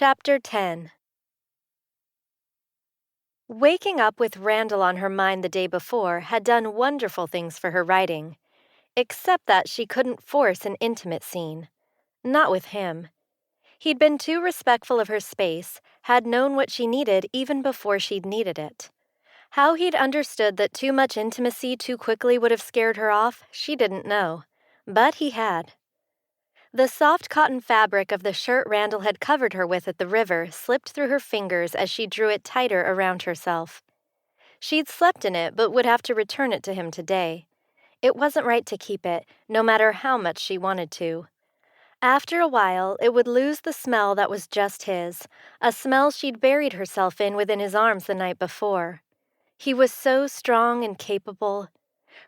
Chapter 10. Waking up with Randall on her mind the day before had done wonderful things for her writing, except that she couldn't force an intimate scene. Not with him. He'd been too respectful of her space, had known what she needed even before she'd needed it. How he'd understood that too much intimacy too quickly would have scared her off, she didn't know. But he had. The soft cotton fabric of the shirt Randall had covered her with at the river slipped through her fingers as she drew it tighter around herself. She'd slept in it, but would have to return it to him today. It wasn't right to keep it, no matter how much she wanted to. After a while, it would lose the smell that was just his, a smell she'd buried herself in within his arms the night before. He was so strong and capable.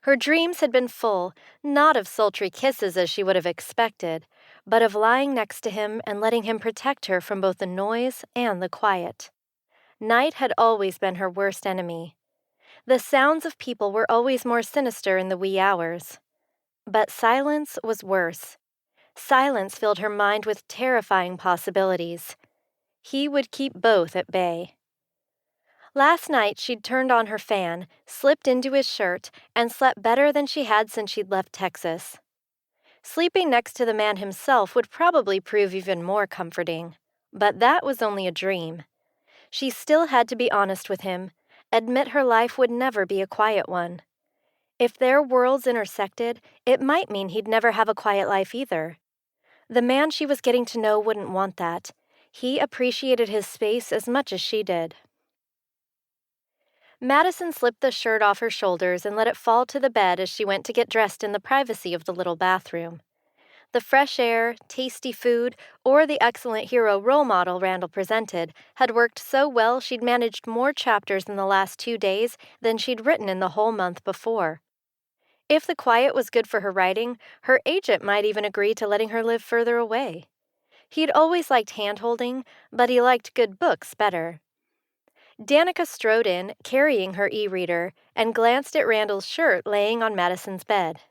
Her dreams had been full, not of sultry kisses as she would have expected, but of lying next to him and letting him protect her from both the noise and the quiet. Night had always been her worst enemy. The sounds of people were always more sinister in the wee hours. But silence was worse. Silence filled her mind with terrifying possibilities. He would keep both at bay. Last night, she'd turned on her fan, slipped into his shirt, and slept better than she had since she'd left Texas. Sleeping next to the man himself would probably prove even more comforting, but that was only a dream. She still had to be honest with him, admit her life would never be a quiet one. If their worlds intersected, it might mean he'd never have a quiet life either. The man she was getting to know wouldn't want that. He appreciated his space as much as she did. Madison slipped the shirt off her shoulders and let it fall to the bed as she went to get dressed in the privacy of the little bathroom. The fresh air, tasty food, or the excellent hero role model Randall presented had worked so well she'd managed more chapters in the last 2 days than she'd written in the whole month before. If the quiet was good for her writing, her agent might even agree to letting her live further away. He'd always liked hand-holding, but he liked good books better. Danica strode in, carrying her e-reader, and glanced at Randall's shirt laying on Madison's bed.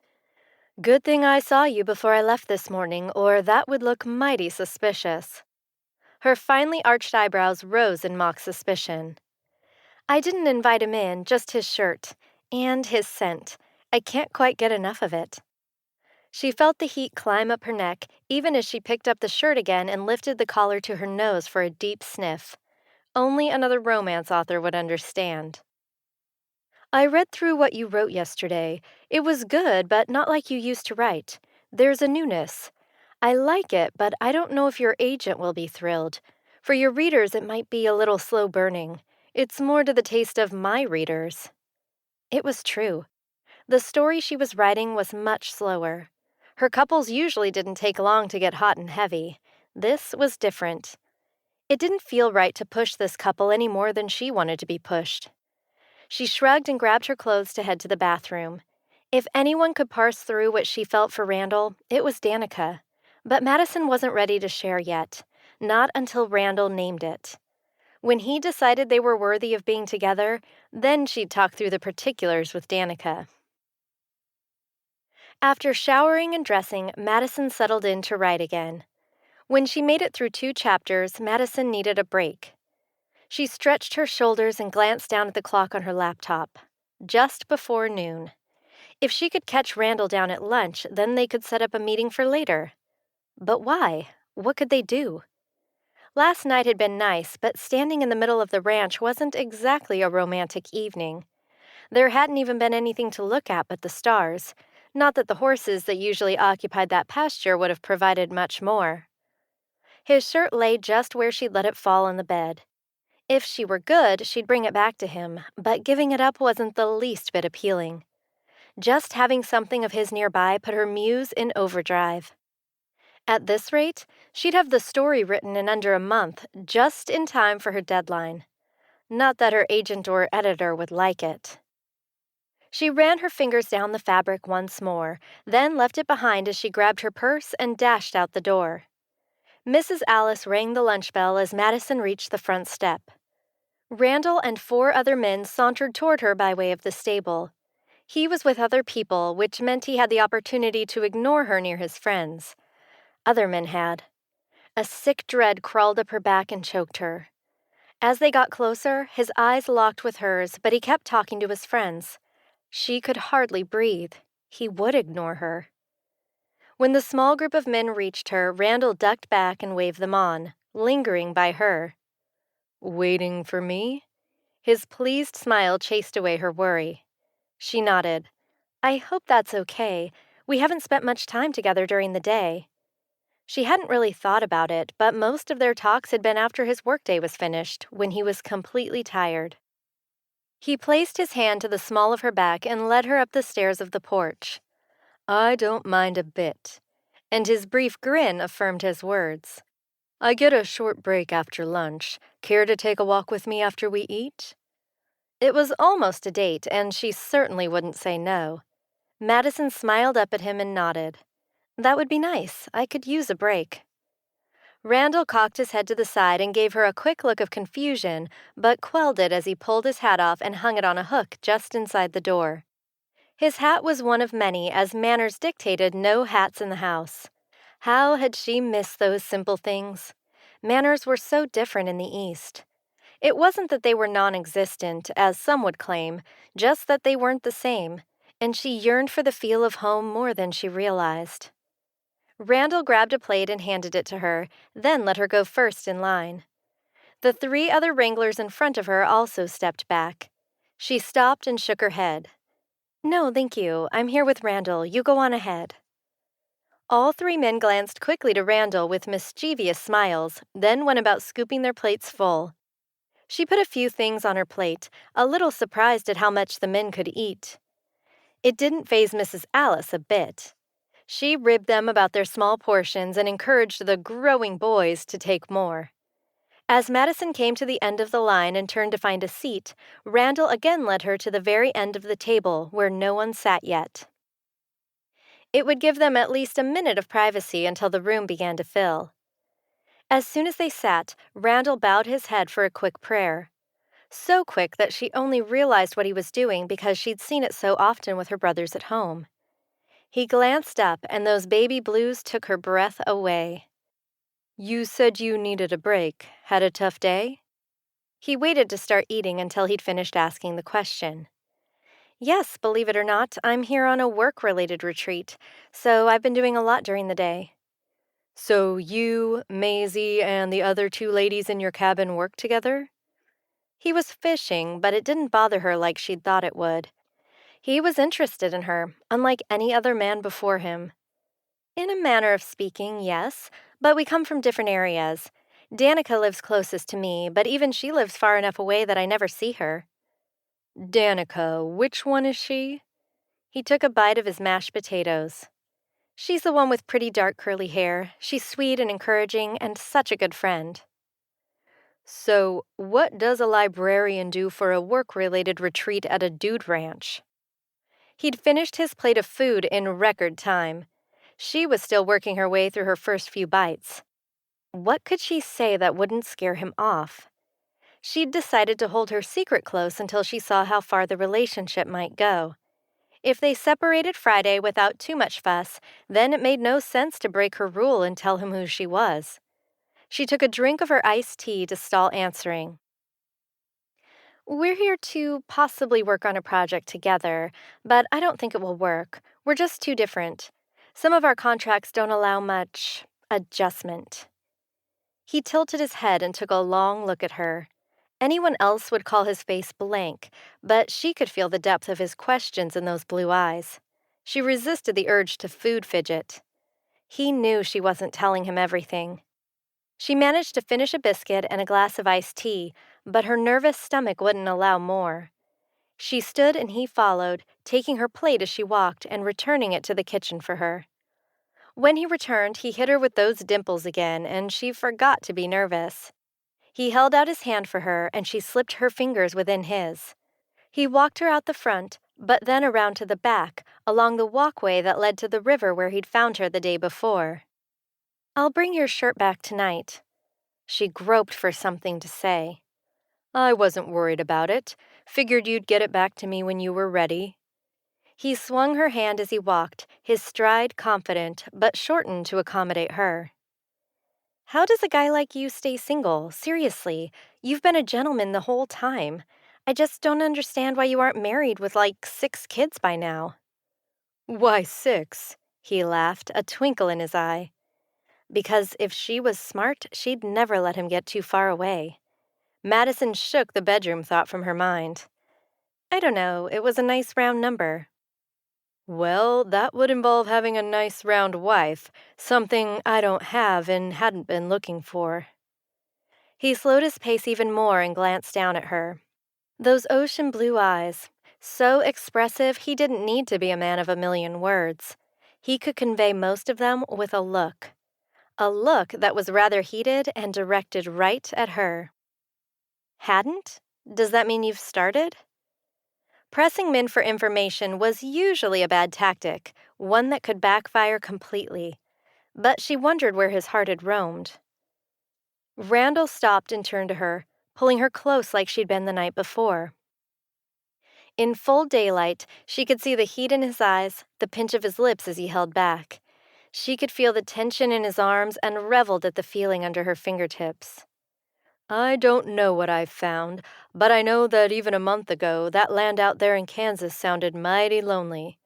"Good thing I saw you before I left this morning, or that would look mighty suspicious." Her finely arched eyebrows rose in mock suspicion. "I didn't invite him in, just his shirt. And his scent. I can't quite get enough of it." She felt the heat climb up her neck, even as she picked up the shirt again and lifted the collar to her nose for a deep sniff. Only another romance author would understand. "I read through what you wrote yesterday. It was good, but not like you used to write. There's a newness. I like it, but I don't know if your agent will be thrilled. For your readers, it might be a little slow burning. It's more to the taste of my readers." It was true. The story she was writing was much slower. Her couples usually didn't take long to get hot and heavy. This was different. It didn't feel right to push this couple any more than she wanted to be pushed. She shrugged and grabbed her clothes to head to the bathroom. If anyone could parse through what she felt for Randall, it was Danica. But Madison wasn't ready to share yet, not until Randall named it. When he decided they were worthy of being together, then she'd talk through the particulars with Danica. After showering and dressing, Madison settled in to write again. When she made it through 2 chapters, Madison needed a break. She stretched her shoulders and glanced down at the clock on her laptop. Just before noon. If she could catch Randall down at lunch, then they could set up a meeting for later. But why? What could they do? Last night had been nice, but standing in the middle of the ranch wasn't exactly a romantic evening. There hadn't even been anything to look at but the stars. Not that the horses that usually occupied that pasture would have provided much more. His shirt lay just where she'd let it fall on the bed. If she were good, she'd bring it back to him, but giving it up wasn't the least bit appealing. Just having something of his nearby put her muse in overdrive. At this rate, she'd have the story written in under a month, just in time for her deadline. Not that her agent or editor would like it. She ran her fingers down the fabric once more, then left it behind as she grabbed her purse and dashed out the door. Mrs. Alice rang the lunch bell as Madison reached the front step. Randall and 4 other men sauntered toward her by way of the stable. He was with other people, which meant he had the opportunity to ignore her near his friends. Other men had. A sick dread crawled up her back and choked her. As they got closer, his eyes locked with hers, but he kept talking to his friends. She could hardly breathe. He would ignore her. When the small group of men reached her, Randall ducked back and waved them on, lingering by her. "Waiting for me?" His pleased smile chased away her worry. She nodded. "I hope that's okay. We haven't spent much time together during the day." She hadn't really thought about it, but most of their talks had been after his workday was finished, when he was completely tired. He placed his hand to the small of her back and led her up the stairs of the porch. "I don't mind a bit," and his brief grin affirmed his words. "I get a short break after lunch. Care to take a walk with me after we eat?" It was almost a date, and she certainly wouldn't say no. Madison smiled up at him and nodded. "That would be nice. I could use a break." Randall cocked his head to the side and gave her a quick look of confusion, but quelled it as he pulled his hat off and hung it on a hook just inside the door. His hat was one of many, as manners dictated no hats in the house. How had she missed those simple things? Manners were so different in the East. It wasn't that they were non-existent, as some would claim, just that they weren't the same, and she yearned for the feel of home more than she realized. Randall grabbed a plate and handed it to her, then let her go first in line. The 3 other wranglers in front of her also stepped back. She stopped and shook her head. "No, thank you. I'm here with Randall. You go on ahead." All 3 men glanced quickly to Randall with mischievous smiles, then went about scooping their plates full. She put a few things on her plate, a little surprised at how much the men could eat. It didn't faze Mrs. Alice a bit. She ribbed them about their small portions and encouraged the growing boys to take more. As Madison came to the end of the line and turned to find a seat, Randall again led her to the very end of the table where no one sat yet. It would give them at least a minute of privacy until the room began to fill. As soon as they sat, Randall bowed his head for a quick prayer. So quick that she only realized what he was doing because she'd seen it so often with her brothers at home. He glanced up, and those baby blues took her breath away. "You said you needed a break. Had a tough day?" He waited to start eating until he'd finished asking the question. "Yes, believe it or not, I'm here on a work-related retreat, so I've been doing a lot during the day." "So you, Maisie, and the other 2 ladies in your cabin work together?" He was fishing, but it didn't bother her like she'd thought it would. He was interested in her, unlike any other man before him. "In a manner of speaking, yes, but we come from different areas. Danica lives closest to me, but even she lives far enough away that I never see her." "Danica, which one is she?" He took a bite of his mashed potatoes. "She's the one with pretty dark curly hair. She's sweet and encouraging and such a good friend." "So, what does a librarian do for a work-related retreat at a dude ranch?" He'd finished his plate of food in record time. She was still working her way through her first few bites. What could she say that wouldn't scare him off? She'd decided to hold her secret close until she saw how far the relationship might go. If they separated Friday without too much fuss, then it made no sense to break her rule and tell him who she was. She took a drink of her iced tea to stall answering. "We're here to possibly work on a project together, but I don't think it will work. We're just too different. Some of our contracts don't allow much adjustment." He tilted his head and took a long look at her. Anyone else would call his face blank, but she could feel the depth of his questions in those blue eyes. She resisted the urge to food fidget. He knew she wasn't telling him everything. She managed to finish a biscuit and a glass of iced tea, but her nervous stomach wouldn't allow more. She stood and he followed, taking her plate as she walked and returning it to the kitchen for her. When he returned, he hit her with those dimples again, and she forgot to be nervous. He held out his hand for her, and she slipped her fingers within his. He walked her out the front, but then around to the back, along the walkway that led to the river where he'd found her the day before. "I'll bring your shirt back tonight." She groped for something to say. "I wasn't worried about it. Figured you'd get it back to me when you were ready." He swung her hand as he walked, his stride confident, but shortened to accommodate her. How does a guy like you stay single? Seriously, you've been a gentleman the whole time. I just don't understand why you aren't married with like 6 kids by now. Why 6? He laughed, a twinkle in his eye. Because if she was smart, she'd never let him get too far away. Madison shook the bedroom thought from her mind. I don't know, it was a nice round number. Well, that would involve having a nice round wife, something I don't have and hadn't been looking for. He slowed his pace even more and glanced down at her. Those ocean blue eyes, so expressive he didn't need to be a man of a million words. He could convey most of them with a look. A look that was rather heated and directed right at her. Hadn't? Does that mean you've started? Pressing men for information was usually a bad tactic, one that could backfire completely. But she wondered where his heart had roamed. Randall stopped and turned to her, pulling her close like she'd been the night before. In full daylight, she could see the heat in his eyes, the pinch of his lips as he held back. She could feel the tension in his arms and reveled at the feeling under her fingertips. I don't know what I've found, but I know that even a month ago, that land out there in Kansas sounded mighty lonely.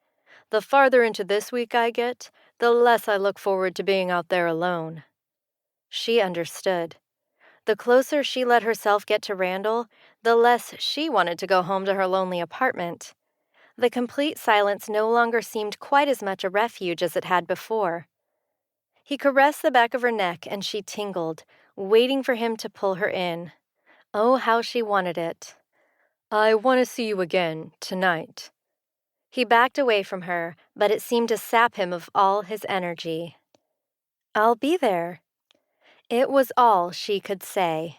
The farther into this week I get, the less I look forward to being out there alone. She understood. The closer she let herself get to Randall, the less she wanted to go home to her lonely apartment. The complete silence no longer seemed quite as much a refuge as it had before. He caressed the back of her neck and she tingled, waiting for him to pull her in. Oh, how she wanted it. I want to see you again, tonight. He backed away from her, but it seemed to sap him of all his energy. I'll be there. It was all she could say.